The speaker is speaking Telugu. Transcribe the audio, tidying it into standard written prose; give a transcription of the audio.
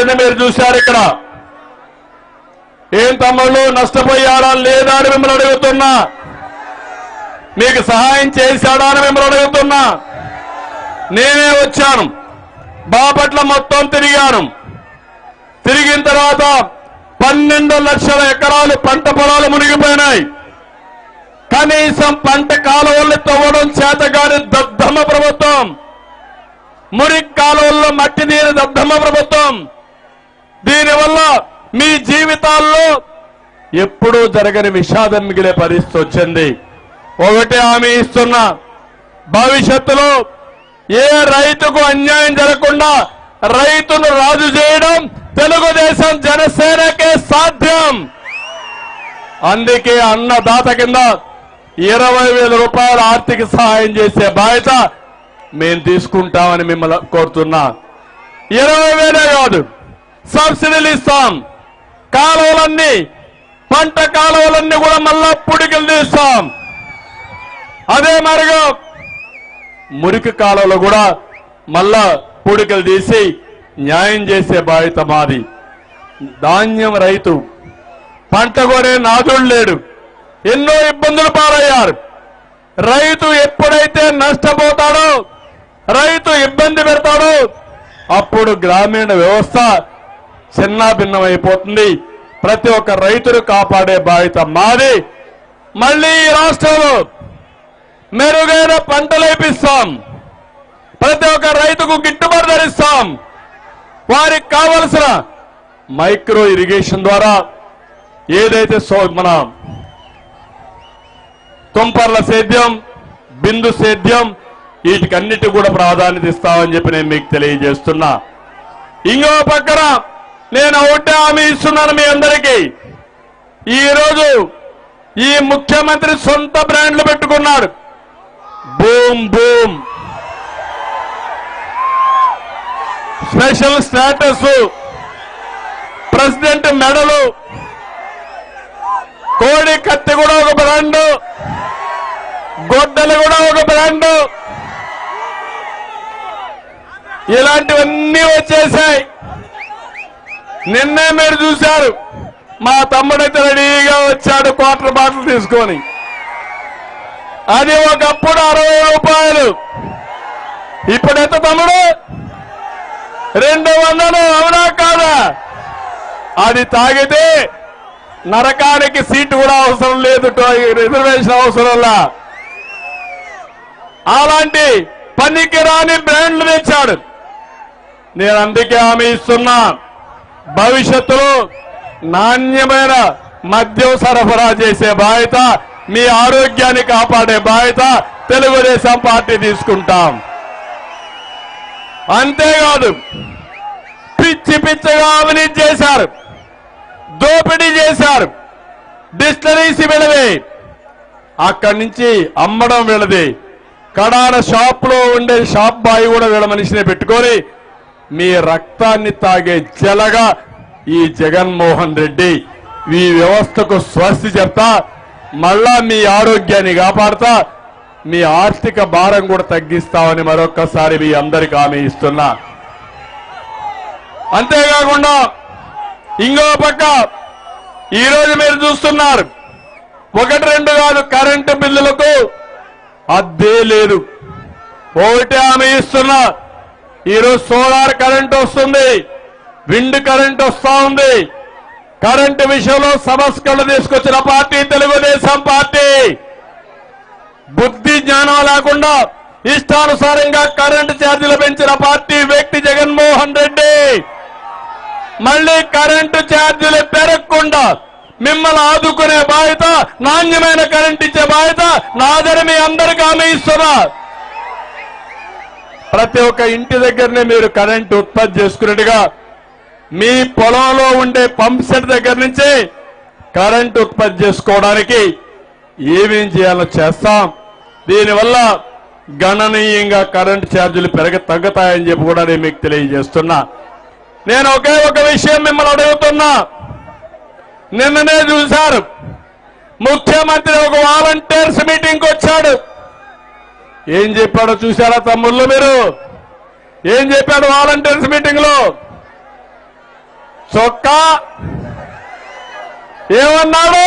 వచ్చింది మీరు చూశారు. ఇక్కడ ఏం తమ్ముళ్ళు నష్టపోయాడా లేదా అని మిమ్మల్ని అడుగుతున్నా, మీకు సహాయం చేశాడా అని మిమ్మల్ని అడుగుతున్నా. నేనే వచ్చాను, బాపట్ల మొత్తం తిరిగాను. తిరిగిన తర్వాత 12 లక్షల ఎకరాలు పంట పొలాలు మునిగిపోయినాయి. కనీసం పంట కాలువల్ని తవ్వడం చేతగాని దద్దమ్మ ప్రభుత్వం, మురికి కాలువల్లో మట్టి నీరు దద్దమ్మ ప్రభుత్వం. దీనివల్ల మీ జీవితాల్లో ఎప్పుడూ జరగని విషాదం మిగిలే పరిస్థితి వచ్చింది. ఒకటి హామీ ఇస్తున్నా, భవిష్యత్తులో ఏ రైతుకు అన్యాయం జరగకుండా రైతును రాజు చేయడం తెలుగుదేశం జనసేనకే సాధ్యం. అందుకే అన్నదాత కింద 20,000 రూపాయల ఆర్థిక సహాయం చేసే బాధ్యత మేము తీసుకుంటామని మిమ్మల్ని కోరుతున్నా. 20,000 కాదు, సబ్సిడీలు ఇస్తాం. కాలువలన్నీ, పంట కాలువలన్నీ కూడా మళ్ళా పుడికలు తీస్తాం. అదే మరిగా మురికి కాలువలో కూడా మళ్ళా పుడికలు తీసి న్యాయం చేసే బాధ్యత మాది. ధాన్యం రైతు పంట కొనే నాదుడు లేడు, ఎన్నో ఇబ్బందులు పాలయ్యారు. రైతు ఎప్పుడైతే నష్టపోతాడో, రైతు ఇబ్బంది పెడతాడో అప్పుడు గ్రామీణ వ్యవస్థ చిన్నాభిన్నమైపోతుంది. ప్రతి ఒక్క రైతును కాపాడే బాధ్యత మాది. మళ్ళీ ఈ రాష్ట్రంలో మెరుగైన పంటలు వేపిస్తాం. ప్రతి ఒక్క రైతుకు గిట్టుబాటు ధరిస్తాం. వారికి కావలసిన మైక్రో ఇరిగేషన్ ద్వారా ఏదైతే మన తుంపర్ల సేద్యం, బిందు సేద్యం, వీటికన్నిటి కూడా ప్రాధాన్యత ఇస్తామని చెప్పి నేను మీకు తెలియజేస్తున్నా. ఇంకో పక్కన నేను ఒకటే హామీ ఇస్తున్నాను మీ అందరికీ. ఈరోజు ఈ ముఖ్యమంత్రి సొంత బ్రాండ్లు పెట్టుకున్నాడు. Boom boom, special status, president మెడలు, కోడి కత్తి కూడా ఒక బ్రాండు, గొడ్డలు కూడా ఒక బ్రాండు, ఇలాంటివన్నీ వచ్చేసాయి. నిన్నే మీరు చూశారు, మా తమ్ముడైతే రెడీగా వచ్చాడు క్వార్టర్ బాటిల్ తీసుకొని. అది ఒకప్పుడు 60 రూపాయలు, ఇప్పుడెంత తమ్ముడు? 200. అవునా కాదా? అది తాగితే నరకానికి సీటు కూడా అవసరం లేదు, రిజర్వేషన్ అవసరంలా. అలాంటి పనికి రాని బ్రాండ్లు తెచ్చాడు. నేను అందుకే హామీ ఇస్తున్నా, భవిష్యత్తులో నాణ్యమైన మద్యం సరఫరా చేసే బాధ్యత, మీ ఆరోగ్యాన్ని కాపాడే బాధ్యత తెలుగుదేశం పార్టీ తీసుకుంటాం. అంతేకాదు, పిచ్చి పిచ్చిగా అవినీతి చేశారు, దోపిడీ చేశారు. డిస్టిలరీస్ వీళ్ళది, అక్కడి నుంచి అమ్మడం వీళ్ళది. కడాన షాప్ లో ఉండే షాప్ బాయ్ కూడా వీళ్ళ మనిషిని పెట్టుకొని మీ రక్తాన్ని తాగే జలగా ఈ జగన్మోహన్ రెడ్డి ఈ వ్యవస్థకు స్వస్తి చెప్తా, మళ్ళా మీ ఆరోగ్యాన్ని కాపాడుతా, మీ ఆర్థిక భారం కూడా తగ్గిస్తామని మరొక్కసారి మీ అందరికీ హామీ ఇస్తున్నా. అంతేకాకుండా ఇంకో పక్క ఈరోజు మీరు చూస్తున్నారు, 1-2 కాదు, కరెంటు బిల్లులకు అద్దే లేదు. ఒకటి హామీ ఇస్తున్నా, ఈరోజు సోలార్ కరెంట్ వస్తుంది, విండ్ కరెంట్ వస్తా ఉంది. కరెంటు విషయంలో సంస్కరణలు తీసుకొచ్చిన పార్టీ తెలుగుదేశం పార్టీ. బుద్ధి జ్ఞానం లేకుండా ఇష్టానుసారంగా కరెంటు ఛార్జీలు పెంచిన పార్టీ వ్యక్తి జగన్మోహన్ రెడ్డి. మళ్ళీ కరెంటు ఛార్జీలు పెరగకుండా మిమ్మల్ని ఆదుకునే బాధ్యత, నాణ్యమైన కరెంట్ ఇచ్చే బాధ్యత నాదని మీ అందరికీ హామీ ఇస్తున్నా. ప్రతి ఒక్క ఇంటి దగ్గరనే మీరు కరెంటు ఉత్పత్తి చేసుకున్నట్టుగా మీ పొలంలో ఉండే పంప్ సెట్ దగ్గర నుంచి కరెంటు ఉత్పత్తి చేసుకోవడానికి ఏమేం చేయాలో చేస్తాం. దీనివల్ల గణనీయంగా కరెంటు ఛార్జీలు తగ్గుతాయని చెప్పి కూడా నేను మీకు తెలియజేస్తున్నా. నేను ఒకే ఒక విషయం మిమ్మల్ని అడుగుతున్నా. నిన్ననే చూశారు, ముఖ్యమంత్రి ఒక వాలంటీర్స్ మీటింగ్కి వచ్చాడు. ఏం చెప్పాడో చూశారా తమ్ముళ్ళు? మీరు ఏం చెప్పాడు వాలంటీర్స్ మీటింగ్ లో? చొక్కా ఏమన్నాడు?